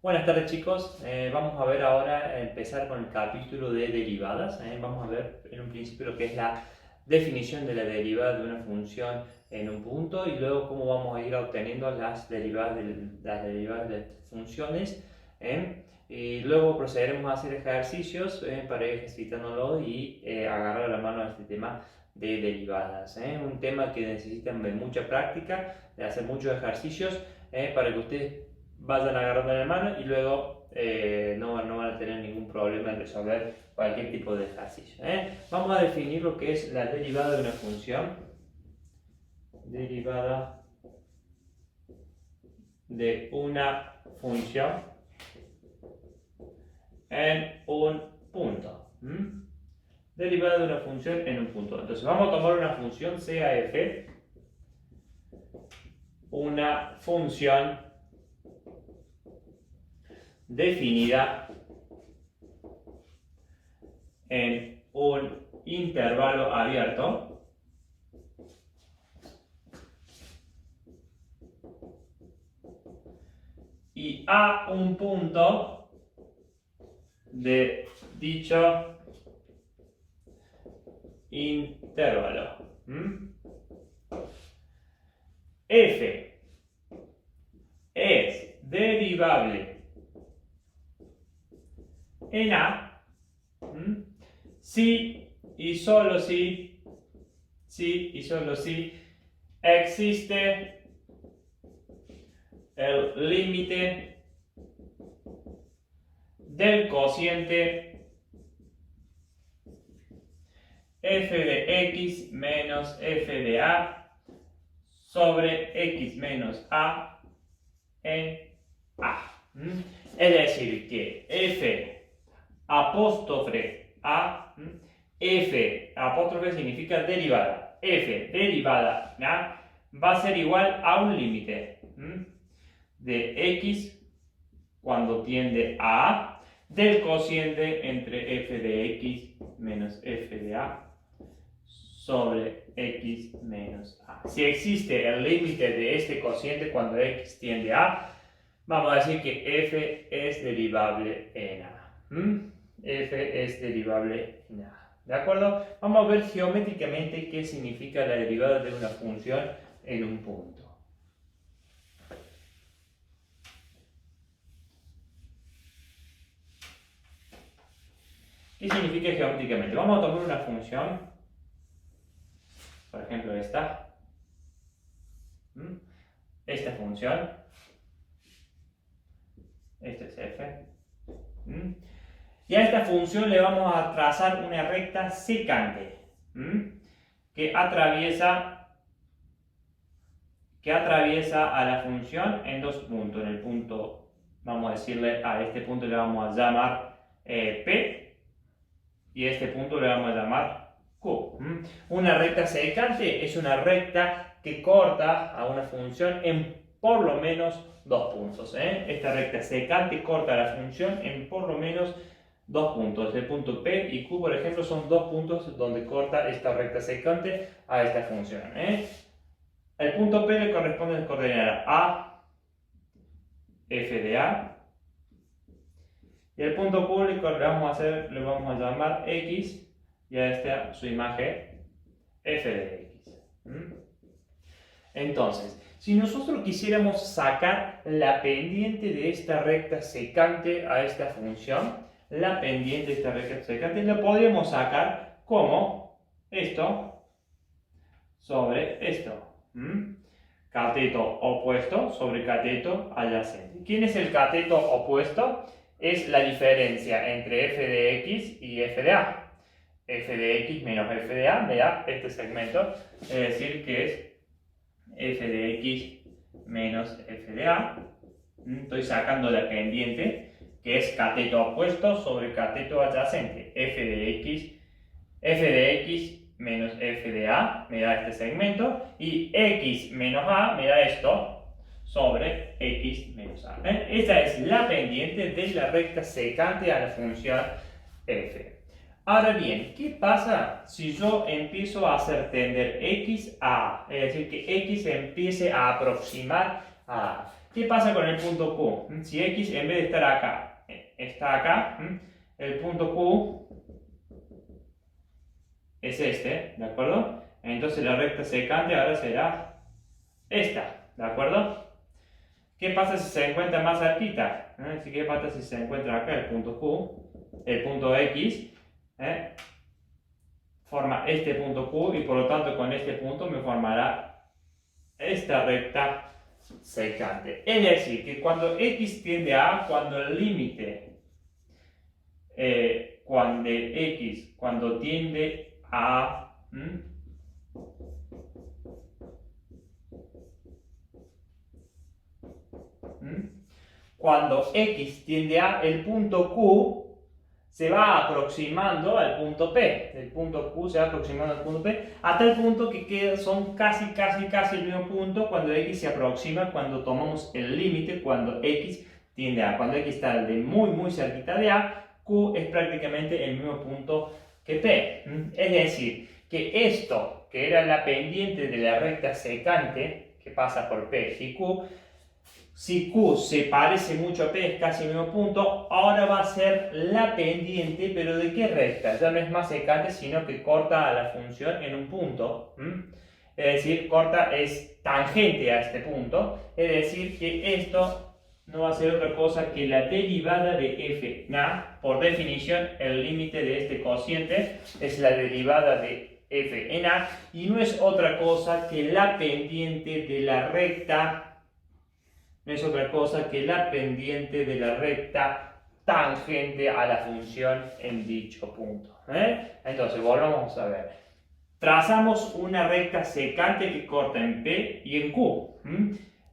Buenas tardes chicos, vamos a ver ahora, empezar con el capítulo de derivadas. Vamos a ver en un principio lo que es la definición de la derivada de una función en un punto y luego cómo vamos a ir obteniendo las derivadas de funciones. Y luego procederemos a hacer ejercicios para ir ejercitándolo y agarrar la mano a este tema de derivadas. Un tema que necesita de mucha práctica, de hacer muchos ejercicios para que ustedes vayan agarrando la mano y luego no van a tener ningún problema en resolver cualquier tipo de ejercicio. Vamos a definir lo que es la derivada de una función. Derivada de una función en un punto. Derivada de una función en un punto. Entonces vamos a tomar una función CAF, una función definida en un intervalo abierto y a un punto de dicho intervalo. F es derivable en A si y solo si existe el límite del cociente f de x menos f de a sobre x menos a en a. Es decir, que f apóstrofe a, f apóstrofe significa derivada, f derivada a va a ser igual a un límite de x cuando tiende a A del cociente entre f de x menos f de a sobre x menos a. Si existe el límite de este cociente cuando x tiende a, vamos a decir que f es derivable en a. F es derivable en a. ¿De acuerdo? Vamos a ver geométricamente qué significa la derivada de una función en un punto. ¿Qué significa geométricamente? Vamos a tomar una función, por ejemplo esta función, este es f, y a esta función le vamos a trazar una recta secante que atraviesa a la función en dos puntos. En el punto, vamos a decirle a este punto le vamos a llamar P y a este punto le vamos a llamar Q. Una recta secante es una recta que corta a una función en por lo menos dos puntos. Esta recta secante corta la función en por lo menos dos puntos. El punto P y Q, por ejemplo, son dos puntos donde corta esta recta secante a esta función. El punto P le corresponde a la coordenada A, F de A. Y el punto Q le vamos a llamar X y a esta su imagen F de X. Entonces, si nosotros quisiéramos sacar la pendiente de esta recta secante a esta función, la pendiente de esta recta secante la podríamos sacar como esto sobre esto. Cateto opuesto sobre cateto adyacente. ¿Quién es el cateto opuesto? Es la diferencia entre f de x y f de a. F de x menos f de a me da este segmento, es decir, que es f de x menos f de a. Estoy sacando la pendiente, que es cateto opuesto sobre cateto adyacente. F de x menos f de a me da este segmento, y x menos a me da esto sobre x menos a. Esta es la pendiente de la recta secante a la función f. Ahora bien, ¿qué pasa si yo empiezo a hacer tender x a A? Es decir, que x empiece a aproximar a A. ¿Qué pasa con el punto Q? Si X en vez de estar acá, está acá, el punto Q es este, ¿de acuerdo? Entonces la recta secante ahora será esta, ¿de acuerdo? ¿Qué pasa si se encuentra más cerquita? ¿Qué pasa si se encuentra acá el punto Q, el punto X? Forma este punto Q y por lo tanto con este punto me formará esta recta secante. Es decir, que cuando X tiende a A, cuando el límite, cuando X, cuando tiende a A, cuando X tiende a el punto Q se va aproximando al punto P. El punto Q se va aproximando al punto P hasta el punto que son casi el mismo punto cuando X se aproxima, cuando tomamos el límite, cuando X tiende a. Cuando X está de muy cerquita de A, Q es prácticamente el mismo punto que P. Es decir, que esto, que era la pendiente de la recta secante, que pasa por P y Q, si Q se parece mucho a P, es casi el mismo punto, ahora va a ser la pendiente, pero ¿de qué recta? Ya no es más secante, sino que corta a la función en un punto. Es decir, corta es tangente a este punto. Es decir, que esto no va a ser otra cosa que la derivada de f. Por definición, el límite de este cociente es la derivada de f en A, y no es otra cosa que la pendiente de la recta. No es otra cosa que la pendiente de la recta tangente a la función en dicho punto. Entonces, volvamos a ver. Trazamos una recta secante que corta en P y en Q.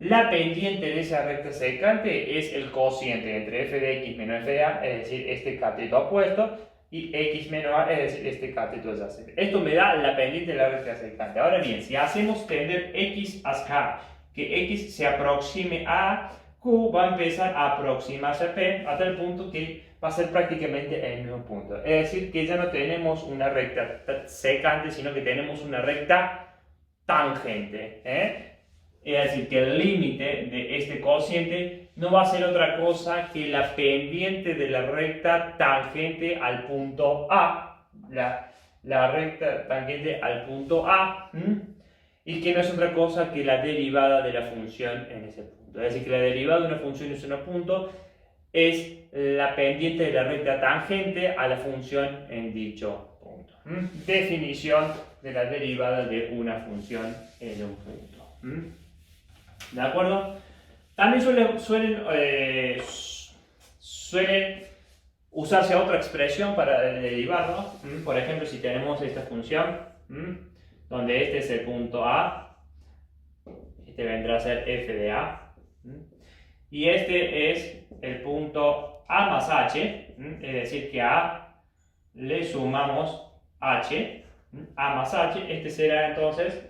La pendiente de esa recta secante es el cociente entre f de x menos f de a, es decir, este cateto opuesto, y x menos a, es decir, este cateto adyacente. Esto me da la pendiente de la recta secante. Ahora bien, si hacemos tender x hacia a, que X se aproxime a Q, va a empezar a aproximarse a P hasta el punto que va a ser prácticamente el mismo punto. Es decir, que ya no tenemos una recta secante, sino que tenemos una recta tangente. Es decir, que el límite de este cociente no va a ser otra cosa que la pendiente de la recta tangente al punto A. La recta tangente al punto A. Y que no es otra cosa que la derivada de la función en ese punto. Es decir, que la derivada de una función en ese punto es la pendiente de la recta tangente a la función en dicho punto. Definición de la derivada de una función en un punto. ¿De acuerdo? También suele usarse otra expresión para derivarlo. Por ejemplo, si tenemos esta función, donde este es el punto A, este vendrá a ser f de A, y este es el punto A más h, es decir, que a A le sumamos h, A más h, este será entonces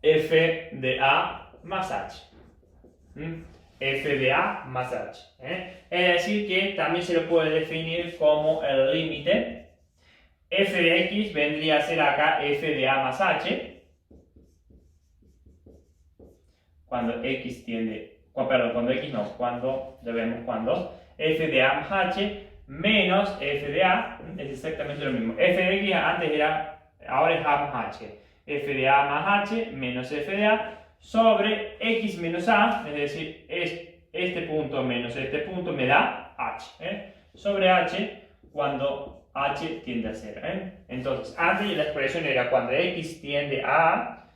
f de A más h, f de A más h. Es decir, que también se lo puede definir como el límite. F de x vendría a ser acá f de a más h, cuando x tiende, cuando x no, cuando, ya vemos cuando, f de a más h menos f de a, es exactamente lo mismo. F de x antes era, ahora es a más h, f de a más h menos f de a sobre x menos a, es decir, este punto menos este punto me da h, sobre h cuando h tiende a 0. Entonces, antes la expresión era cuando x tiende a,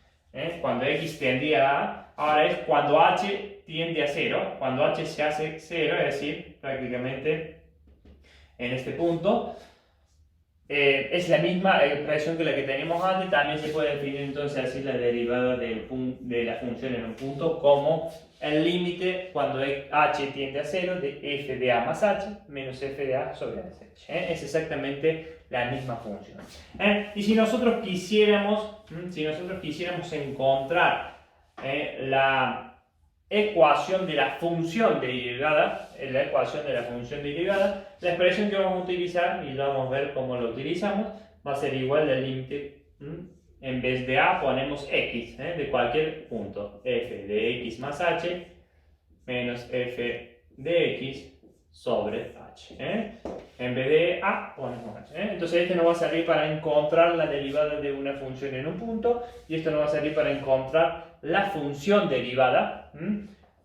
cuando x tendía a A, ahora es cuando h tiende a 0, cuando h se hace 0, es decir, prácticamente en este punto. Es la misma expresión que la que teníamos antes. También se puede definir entonces así la derivada de la función en un punto como el límite cuando h tiende a 0 de f de a más h menos f de a sobre h. Es exactamente la misma función. Y si nosotros quisiéramos encontrar la ecuación de la función derivada, la expresión que vamos a utilizar, y vamos a ver cómo lo utilizamos, va a ser igual al límite en vez de a ponemos x, de cualquier punto. F de x más h menos f de x sobre h. En vez de a ponemos h. Entonces este nos va a servir para encontrar la derivada de una función en un punto y esto nos va a servir para encontrar la función derivada,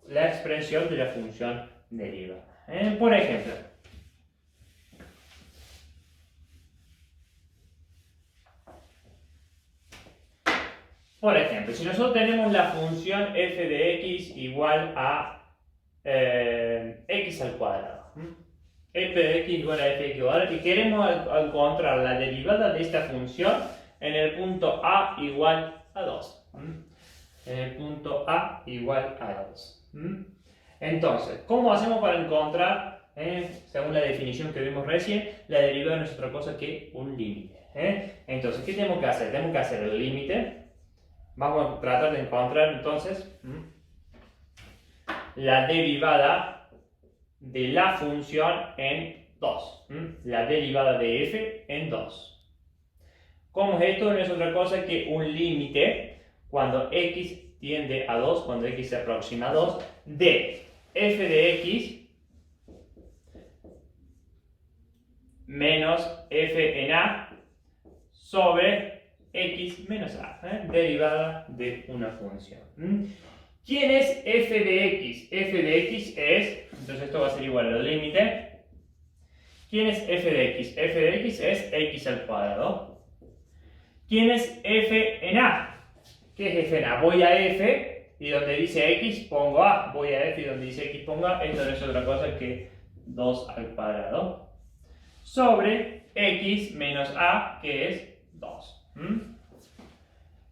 la expresión de la función derivada. Por ejemplo, si nosotros tenemos la función f de x igual a x al cuadrado, f de x igual a f de x al cuadrado, y queremos encontrar la derivada de esta función en el punto a igual a 2. En el punto a igual a 2. Entonces, ¿cómo hacemos para encontrar, según la definición que vimos recién, la derivada no es otra cosa que un límite? Entonces, ¿qué tenemos que hacer? Tenemos que hacer el límite. Vamos a tratar de encontrar entonces la derivada de la función en 2. La derivada de f en 2. ¿Cómo es esto? No es otra cosa que un límite cuando x tiende a 2, cuando x se aproxima a 2, de f de x menos f en a sobre x menos a, derivada de una función. ¿Quién es f de x? F de x es, entonces esto va a ser igual al límite. ¿Quién es f de x? F de x es x al cuadrado. ¿Quién es f en a? ¿Qué es f en a? Voy a f y donde dice x pongo a. Voy a f y donde dice x pongo a. Esto no es otra cosa que 2 al cuadrado. Sobre x menos a, que es 2.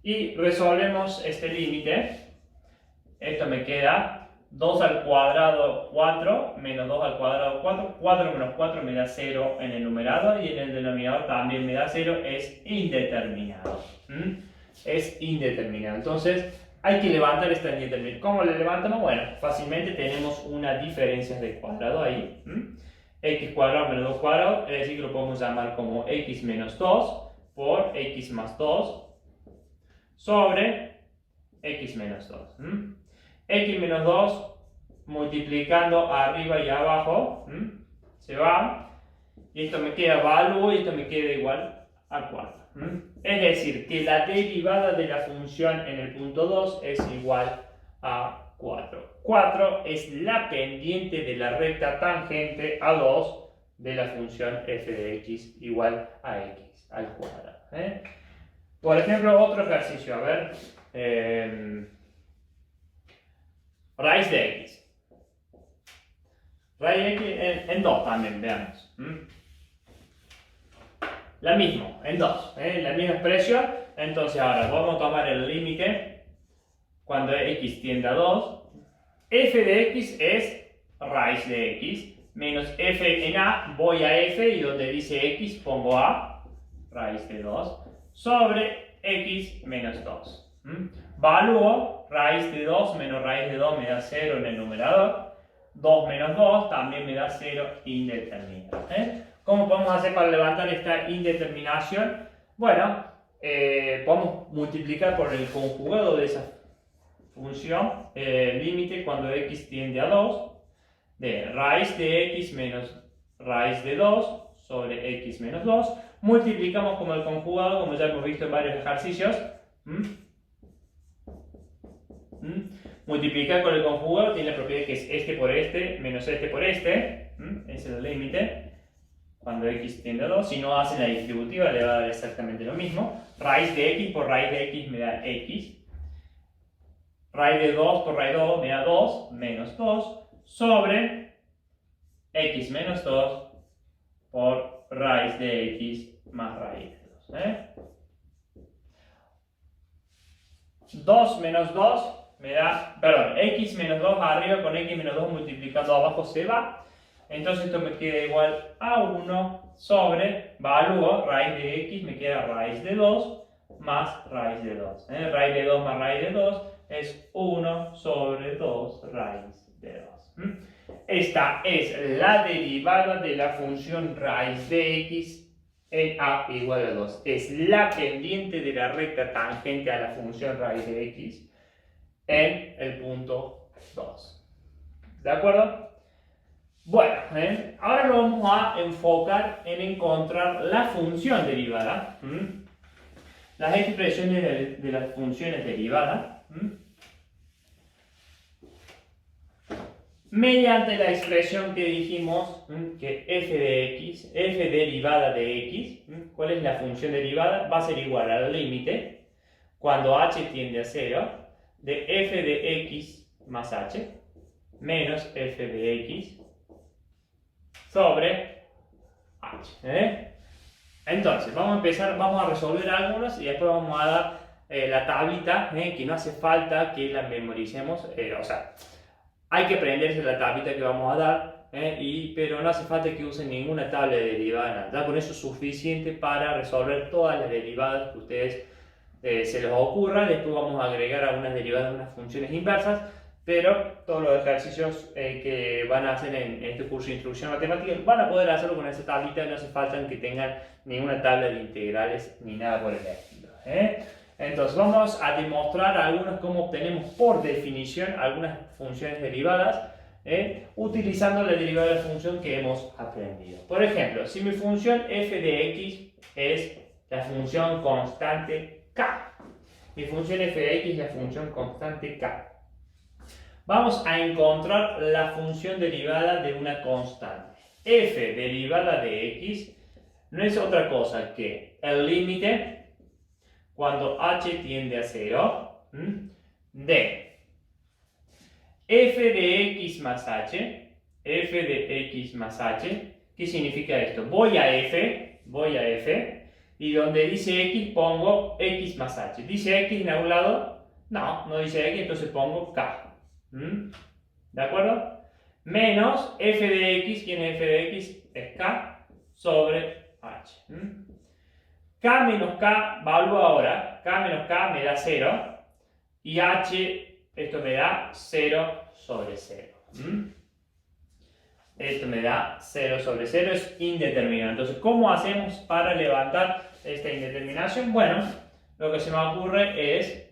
Y resolvemos este límite. Esto me queda 2 al cuadrado 4 menos 2 al cuadrado 4. 4 menos 4 me da 0 en el numerador y en el denominador también me da 0. Es indeterminado. Es indeterminado. Entonces hay que levantar esta indeterminada. ¿Cómo le levantamos? Bueno, fácilmente tenemos una diferencia de cuadrado ahí. X cuadrado menos 2 cuadrado, es decir que lo podemos llamar como x menos 2 por x más 2 sobre x menos 2. X menos 2 multiplicando arriba y abajo se va y esto me queda valor y esto me queda igual a 4. Es decir que la derivada de la función en el punto 2 es igual a 4. 4 es la pendiente de la recta tangente a 2 de la función f de x igual a x al cuadrado. Por ejemplo, otro ejercicio, a ver, raíz de x. Raíz de x en 2 también, veamos. La misma, en 2, la misma expresión. Entonces ahora vamos a tomar el límite cuando x tiende a 2. F de x es raíz de x menos f en a, voy a f y donde dice x pongo a, raíz de 2, sobre x menos 2. Valúo raíz de 2 menos raíz de 2 me da 0 en el numerador. 2 menos 2 también me da 0 indeterminado. ¿Cómo podemos hacer para levantar esta indeterminación? Bueno, podemos multiplicar por el conjugado de esa función límite cuando x tiende a 2 de raíz de x menos raíz de 2 sobre x menos 2. Multiplicamos como el conjugado, como ya hemos visto en varios ejercicios. Multiplicar con el conjugado tiene la propiedad que es este por este menos este por este. Ese es el límite cuando x tiende a 2. Si no hacen la distributiva le va a dar exactamente lo mismo. Raíz de x por raíz de x me da x. Raíz de 2 por raíz de 2 me da 2 menos 2 sobre x menos 2 por raíz de x más raíz de 2. 2 menos 2 me da, perdón, x menos 2 arriba con x menos 2 multiplicando abajo se va. Entonces esto me queda igual a 1 sobre, valúo, raíz de x me queda raíz de 2 más raíz de 2. Raíz de 2 más raíz de 2 es 1 sobre 2 raíz de 2. Esta es la derivada de la función raíz de x en a igual a 2. Es la pendiente de la recta tangente a la función raíz de x en el punto 2. ¿De acuerdo? Bueno, ahora nos vamos a enfocar en encontrar la función derivada. Las expresiones de las funciones derivadas. Mediante la expresión que dijimos, que f de x, f derivada de x, ¿cuál es la función derivada? Va a ser igual al límite, cuando h tiende a 0, de f de x más h, menos f de x, sobre h. Entonces, vamos a empezar, vamos a resolver algunos y después vamos a dar la tablita, que no hace falta que la memoricemos, o sea, hay que aprenderse la tablita que vamos a dar, pero no hace falta que usen ninguna tabla de derivadas, ¿ya? Con eso es suficiente para resolver todas las derivadas que a ustedes se les ocurra. Después vamos a agregar algunas derivadas de unas funciones inversas, pero todos los ejercicios que van a hacer en este curso de introducción a matemáticas van a poder hacerlo con esa tablita. No hace falta que tengan ninguna tabla de integrales ni nada por el estilo. Entonces vamos a demostrar algunos cómo obtenemos por definición algunas funciones derivadas, utilizando la derivada de la función que hemos aprendido. Por ejemplo, si mi función f de x es la función constante k, mi función f de x es la función constante k, vamos a encontrar la función derivada de una constante. F derivada de x no es otra cosa que el límite cuando h tiende a 0 de f de x más h, f de x más h. ¿Qué significa esto? Voy a f, y donde dice x pongo x más h. ¿Dice x en algún lado? No, no dice x, entonces pongo k. ¿De acuerdo? Menos f de x, ¿quién es f de x? Es k sobre h. K menos K, evalúo ahora, K menos K me da 0, y H, esto me da 0 sobre 0. Esto me da 0 sobre 0, es indeterminado. Entonces, ¿cómo hacemos para levantar esta indeterminación? Bueno, lo que se me ocurre es,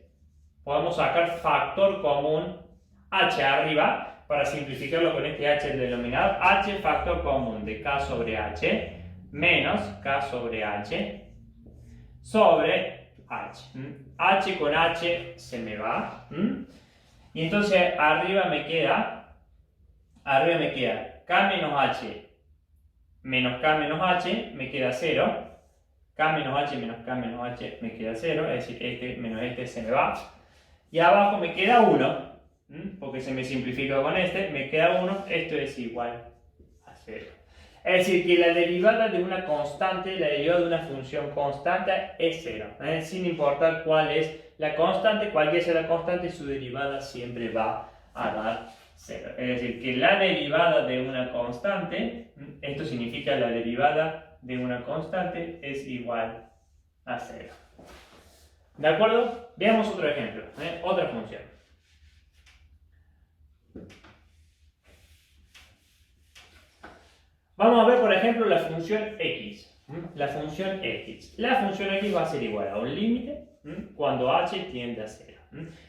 podemos sacar factor común H arriba, para simplificarlo con este H el denominador, H factor común de K sobre H, menos K sobre H, sobre h. H con h se me va. Y entonces arriba me queda k menos h menos k menos h, me queda 0. K menos h menos k menos h me queda 0, es decir, este menos este se me va. Y abajo me queda 1, porque se me simplifica con este, me queda 1, esto es igual a 0. Es decir, que la derivada de una constante, la derivada de una función constante es 0. Sin importar cuál es la constante, cualquiera sea la constante, su derivada siempre va a dar 0. Es decir, que la derivada de una constante, esto significa la derivada de una constante es igual a 0. ¿De acuerdo? Veamos otro ejemplo, otra función. Vamos a ver, por ejemplo, la función x. La función x. La función x va a ser igual a un límite cuando h tiende a 0.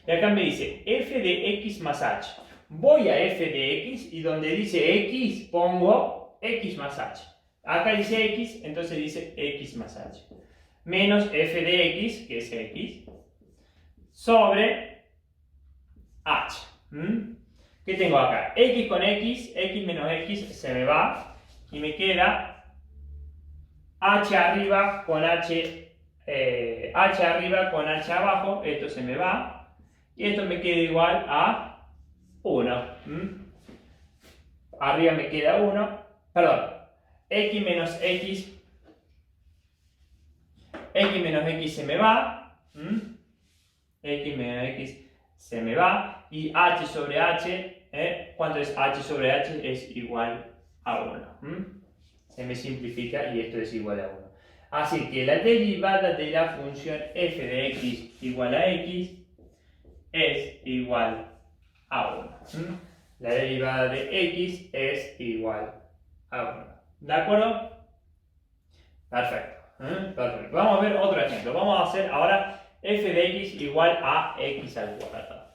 Y acá me dice f de x más h. Voy a f de x y donde dice x pongo x más h. Acá dice x, entonces dice x más h. Menos f de x, que es x, sobre h. ¿Qué tengo acá? X con x, x menos x se me va. Y me queda h arriba con h, h arriba con h abajo, esto se me va, y esto me queda igual a 1. Arriba me queda 1, perdón, x menos x se me va, x menos x se me va, y h sobre h, ¿cuánto es h sobre h? Es igual a 1. Se me simplifica y esto es igual a 1. Así que la derivada de la función f de x igual a x es igual a 1. La derivada de x es igual a 1. ¿De acuerdo? Perfecto. Perfecto. Vamos a ver otro ejemplo. Vamos a hacer ahora f de x igual a x al cuadrado.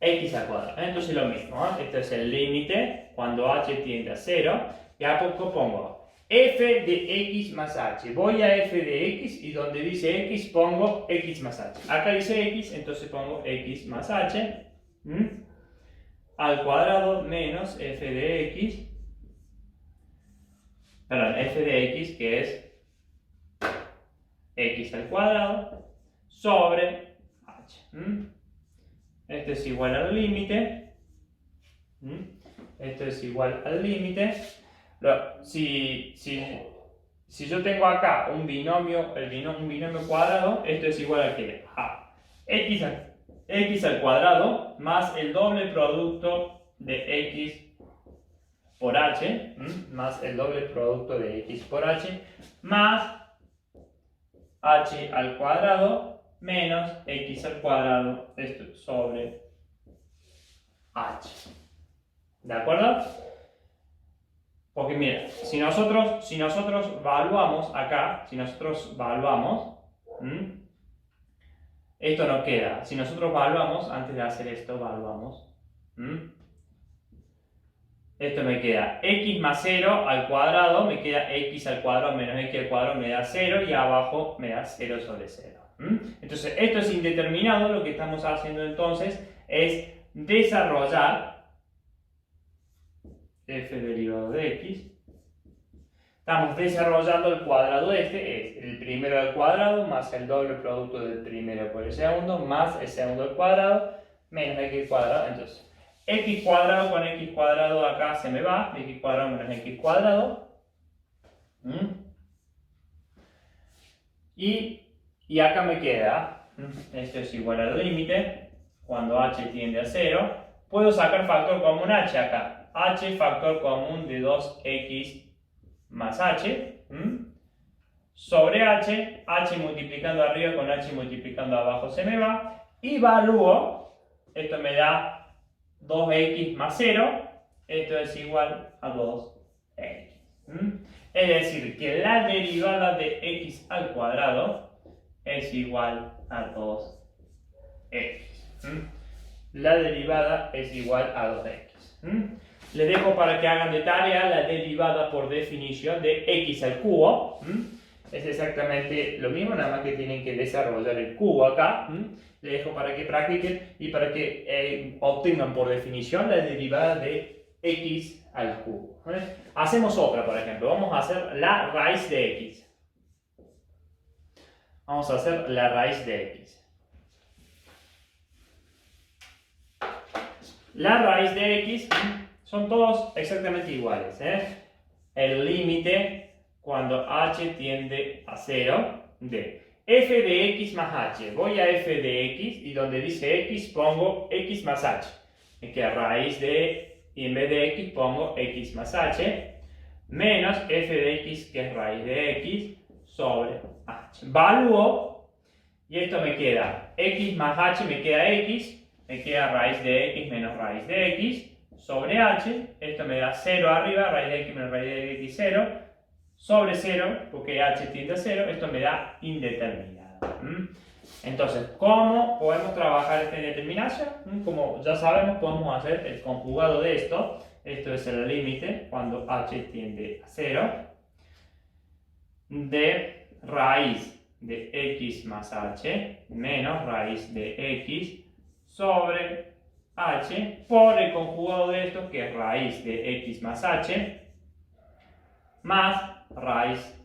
X al cuadrado. Entonces lo mismo. Este es el límite cuando h tiende a 0. Y a poco pongo f de x más h. Voy a f de x y donde dice x pongo x más h. Acá dice x, entonces pongo x más h. Al cuadrado menos f de x. Perdón, f de x que es x al cuadrado sobre h. Esto es igual al límite. Esto es igual al límite. Si yo tengo acá un binomio, un binomio cuadrado, esto es igual a que a x al cuadrado más el doble producto de x por h, más el doble producto de x por h, más h al cuadrado menos x al cuadrado, esto sobre h. ¿De acuerdo? Porque mira, si nosotros evaluamos acá, esto no queda. Si nosotros evaluamos, antes de hacer esto, evaluamos. Esto me queda x más 0 al cuadrado, me queda x al cuadrado menos x al cuadrado, me da 0 y abajo me da 0 sobre 0. Entonces, esto es indeterminado. Lo que estamos haciendo entonces es desarrollar f derivado de x. Estamos desarrollando el cuadrado este, es el primero al cuadrado más el doble producto del primero por el segundo, más el segundo al cuadrado, menos x cuadrado. Entonces, x cuadrado con x cuadrado acá se me va, x cuadrado menos x cuadrado. Y acá me queda, esto es igual al límite, cuando h tiende a 0. Puedo sacar factor común h acá. H factor común de 2x más h, sobre h, h multiplicando arriba con h multiplicando abajo se me va, y evalúo, esto me da 2x más 0, esto es igual a 2x. Es decir, que la derivada de x al cuadrado es igual a 2x. La derivada es igual a 2x. Les dejo para que hagan de tarea la derivada por definición de x al cubo. Es exactamente lo mismo, nada más que tienen que desarrollar el cubo acá. Les dejo para que practiquen y para que obtengan por definición la derivada de x al cubo. Hacemos otra, por ejemplo. Vamos a hacer la raíz de x. Vamos a hacer la raíz de x. La raíz de x son todos exactamente iguales. El límite cuando h tiende a 0 de f de x más h. Voy a f de x y donde dice x pongo x más h. Me queda raíz de, y en vez de x pongo x más h, menos f de x que es raíz de x sobre h. Evalúo y esto me queda x más h, me queda x, me queda raíz de x menos raíz de x sobre h, esto me da 0 arriba, raíz de x menos raíz de x 0, sobre 0, porque h tiende a 0, esto me da indeterminado. Entonces, ¿cómo podemos trabajar esta indeterminación? Como ya sabemos, podemos hacer el conjugado de esto. Esto es el límite cuando h tiende a 0, de raíz de x más h menos raíz de x sobre h por el conjugado de esto que es raíz de x más h más raíz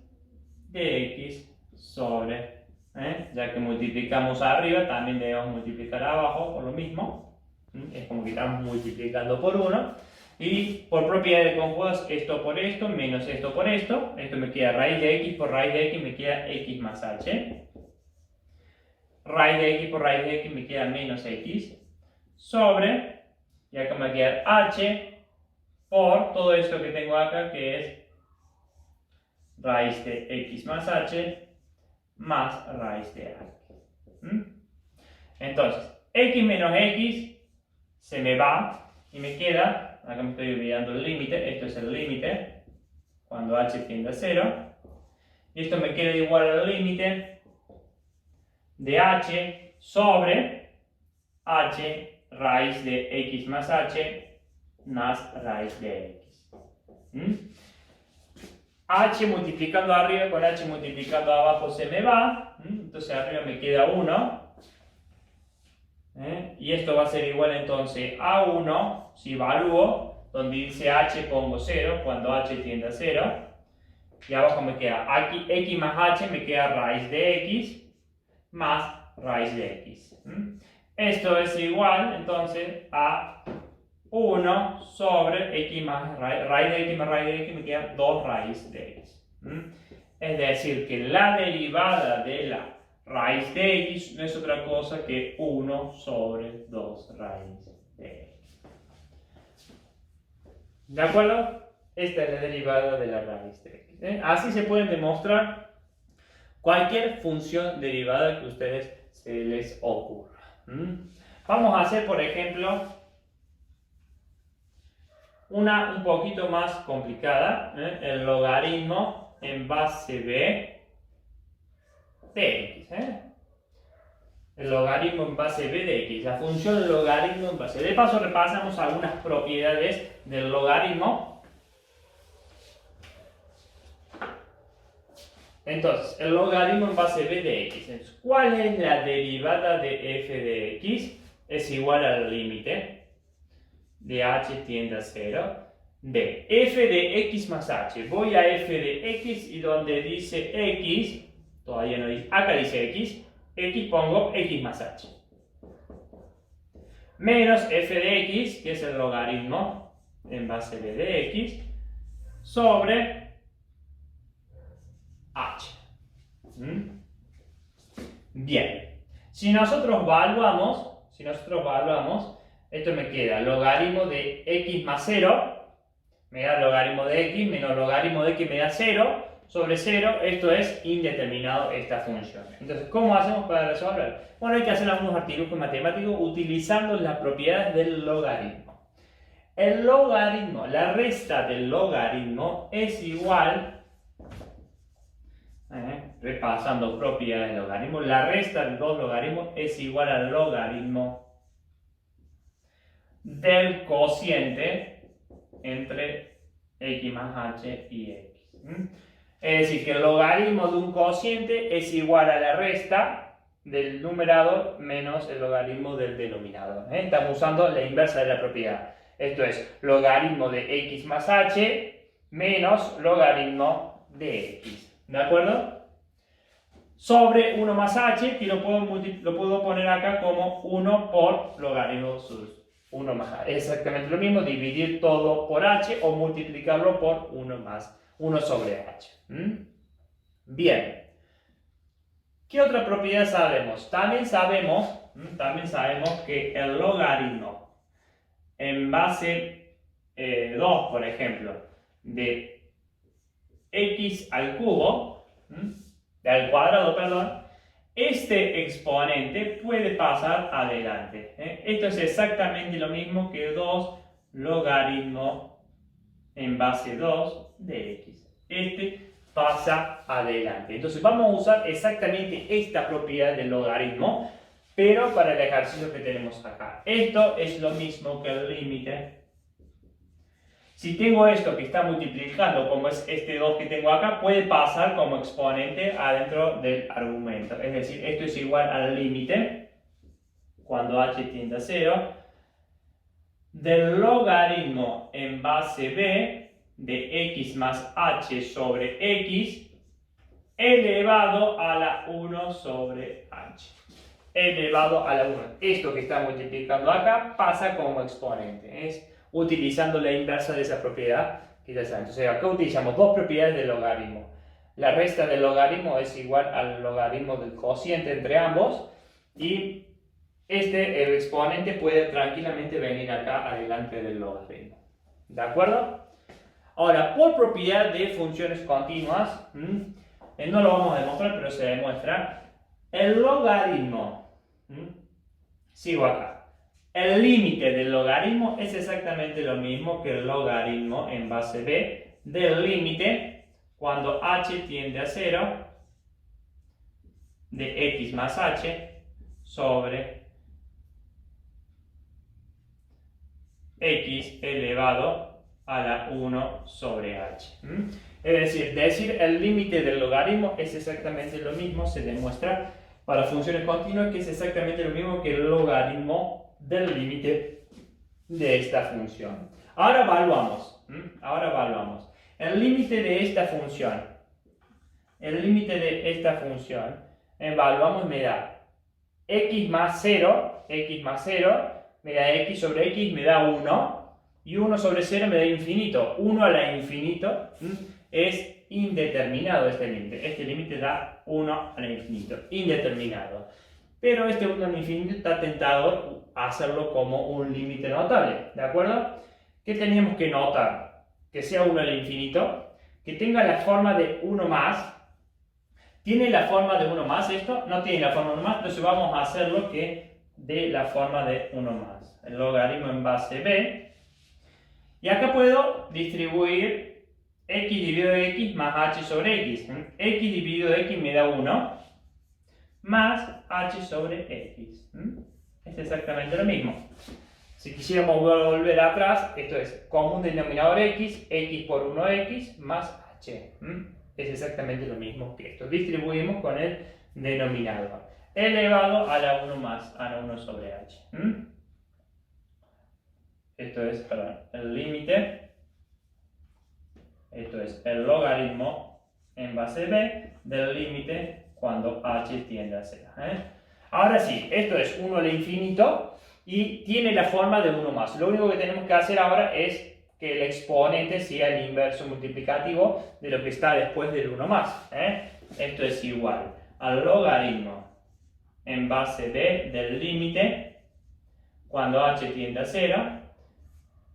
de x sobre, ya que multiplicamos arriba también debemos multiplicar abajo por lo mismo, es como que estamos multiplicando por 1 y por propiedad de conjugados esto por esto menos esto por esto me queda raíz de x por raíz de x me queda x más h, raíz de x por raíz de x me queda menos x sobre, y acá me queda h por todo esto que tengo acá que es raíz de x más h más raíz de h. Entonces, x menos x se me va y me queda, acá me estoy olvidando el límite, esto es el límite cuando h tiende a 0, Y esto me queda igual al límite de h sobre h raíz de x más h más raíz de x. H multiplicando arriba con h multiplicando abajo se me va. Entonces arriba me queda 1. Y esto va a ser igual entonces a 1 si evalúo, donde dice h pongo 0 cuando h tiende a 0. Y abajo me queda aquí x más h, me queda raíz de x más raíz de x. Esto es igual entonces a 1 sobre x más raíz de x más raíz de x, me queda 2 raíz de x. Es decir, que la derivada de la raíz de x no es otra cosa que 1 sobre 2 raíz de x. ¿De acuerdo? Esta es la derivada de la raíz de x. Así se pueden demostrar cualquier función derivada que a ustedes se les ocurra. Vamos a hacer, por ejemplo, una un poquito más complicada, el logaritmo en base b de x. El logaritmo en base b de x, la función logaritmo en base. De paso repasamos algunas propiedades del logaritmo. Entonces, el logaritmo en base b de x. Entonces, ¿cuál es la derivada de f de x? Es igual al límite de h tiende a 0 de f de x más h. Voy a f de x y donde dice x, todavía no dice, acá dice x pongo x más h. Menos f de x, que es el logaritmo en base b de x, sobre h. Bien, si nosotros evaluamos, esto me queda logaritmo de x más 0, me da logaritmo de x menos logaritmo de x me da 0, sobre 0, esto es indeterminado esta función. Entonces, ¿cómo hacemos para resolver? Bueno, hay que hacer algunos artilugios matemáticos utilizando las propiedades del logaritmo. El logaritmo, la resta del logaritmo es igual, repasando propiedades del logaritmo, la resta de dos logaritmos es igual al logaritmo del cociente entre x más h y x. Es decir, que el logaritmo de un cociente es igual a la resta del numerador menos el logaritmo del denominador. Estamos usando la inversa de la propiedad. Esto es logaritmo de x más h menos logaritmo de x. ¿De acuerdo? Sobre 1 más h, que lo puedo poner acá como 1 por logaritmo sobre 1 más h. Exactamente lo mismo, dividir todo por h o multiplicarlo por 1 sobre h. Bien. ¿Qué otra propiedad sabemos? También sabemos que el logaritmo en base 2, por ejemplo, de x al cubo, al cuadrado, perdón, este exponente puede pasar adelante. Esto es exactamente lo mismo que 2 logaritmo en base 2 de x. Este pasa adelante. Entonces vamos a usar exactamente esta propiedad del logaritmo, pero para el ejercicio que tenemos acá. Esto es lo mismo que el límite. Si tengo esto que está multiplicando, como es este 2 que tengo acá, puede pasar como exponente adentro del argumento. Es decir, esto es igual al límite, cuando h tiende a 0, del logaritmo en base b de x más h sobre x elevado a la 1 sobre h. Elevado a la 1. Esto que está multiplicando acá pasa como exponente. Es utilizando la inversa de esa propiedad que ya saben. Entonces acá utilizamos dos propiedades del logaritmo. La resta del logaritmo es igual al logaritmo del cociente entre ambos y el exponente puede tranquilamente venir acá adelante del logaritmo. ¿De acuerdo? Ahora, por propiedad de funciones continuas, no lo vamos a demostrar, pero se demuestra, el logaritmo, sigo acá, el límite del logaritmo es exactamente lo mismo que el logaritmo en base b del límite cuando h tiende a 0 de x más h sobre x elevado a la 1 sobre h. Es decir el límite del logaritmo es exactamente lo mismo, se demuestra para funciones continuas que es exactamente lo mismo que el logaritmo del límite de esta función. Ahora evaluamos. El límite de esta función. Evaluamos, me da x más 0, me da x sobre x, me da 1, y 1 sobre 0 me da infinito. 1 a la infinito es indeterminado este límite da 1 al infinito, indeterminado. Pero este 1 al infinito está tentador hacerlo como un límite notable, ¿de acuerdo? ¿Qué teníamos que notar? Que sea 1 al infinito, que tenga la forma de 1 más. ¿Tiene la forma de 1 más esto? No tiene la forma de 1 más, entonces vamos a hacerlo que dé la forma de 1 más. El logaritmo en base b. Y acá puedo distribuir x dividido de x más h sobre x. X dividido de x me da 1 más h sobre x. Es exactamente lo mismo. Si quisiéramos volver atrás, esto es común denominador x, x por 1x más h. Es exactamente lo mismo que esto. Distribuimos con el denominador elevado a la 1 más a la 1 sobre h. Esto es, perdón, el límite. Esto es el logaritmo en base b del límite cuando h tiende a 0. Ahora sí, esto es 1 al infinito y tiene la forma de 1 más. Lo único que tenemos que hacer ahora es que el exponente sea el inverso multiplicativo de lo que está después del 1 más. Esto es igual al logaritmo en base b del límite cuando h tiende a 0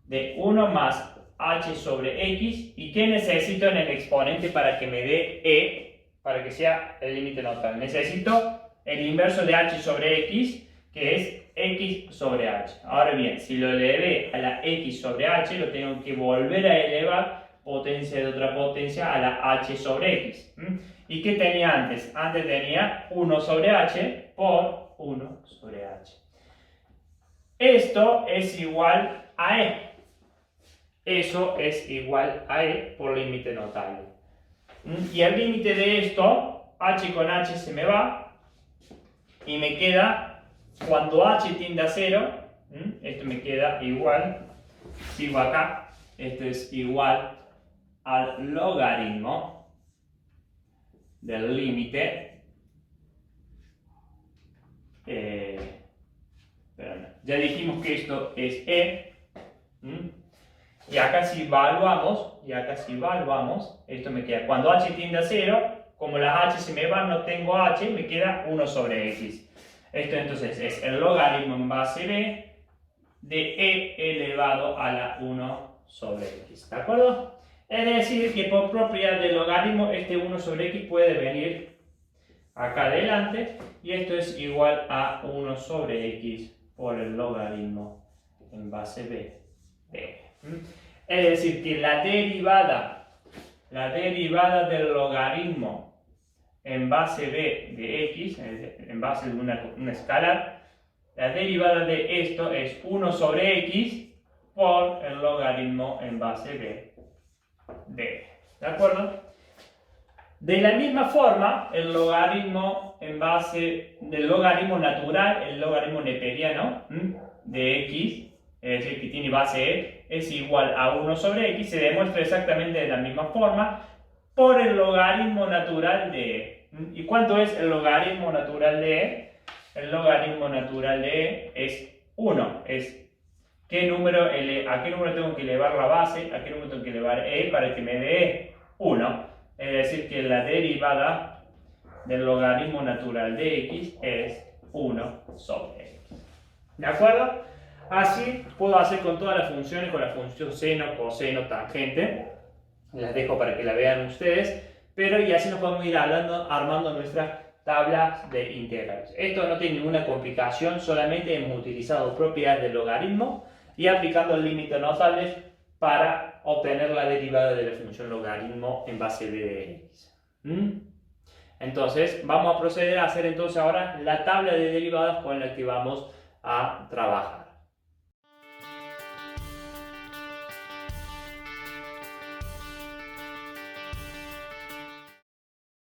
de 1 más h sobre x. ¿Y qué necesito en el exponente para que me dé e, para que sea el límite notable? Necesito el inverso de h sobre x, que es x sobre h. Ahora bien, si lo elevé a la x sobre h, lo tengo que volver a elevar potencia de otra potencia a la h sobre x. ¿Y qué tenía antes? Antes tenía 1 sobre h por 1 sobre h. Esto es igual a e. Eso es igual a e por límite notable. Y el límite de esto, h con h se me va y me queda, cuando h tiende a 0, esto me queda igual, sigo acá, esto es igual al logaritmo del límite, ya dijimos que esto es e, y acá si evaluamos, esto me queda, cuando h tiende a 0, como las h se me van, no tengo h, me queda 1 sobre x. Esto entonces es el logaritmo en base b de e elevado a la 1 sobre x, ¿de acuerdo? Es decir, que por propiedad del logaritmo, este 1 sobre x puede venir acá adelante, y esto es igual a 1 sobre x por el logaritmo en base b de Es decir, que la derivada del logaritmo en base b de x, en base de una escalar, la derivada de esto es 1 sobre x por el logaritmo en base b de. ¿De acuerdo? De la misma forma, el logaritmo en base del logaritmo natural, el logaritmo neperiano de x, es decir, que tiene base e, es igual a 1 sobre x, se demuestra exactamente de la misma forma por el logaritmo natural de e. ¿Y cuánto es el logaritmo natural de e? El logaritmo natural de e es 1, es a qué número tengo que elevar la base, a qué número tengo que elevar e para que me dé 1. Es decir, que la derivada del logaritmo natural de x es 1 sobre x. ¿De acuerdo? Así puedo hacer con todas las funciones, con la función seno, coseno, tangente. Las dejo para que la vean ustedes. Pero y así nos podemos ir armando nuestras tablas de integrales. Esto no tiene ninguna complicación, solamente hemos utilizado propiedades del logaritmo y aplicando límites notables para para obtener la derivada de la función logaritmo en base de x. Entonces, vamos a proceder a hacer entonces ahora la tabla de derivadas con la que vamos a trabajar.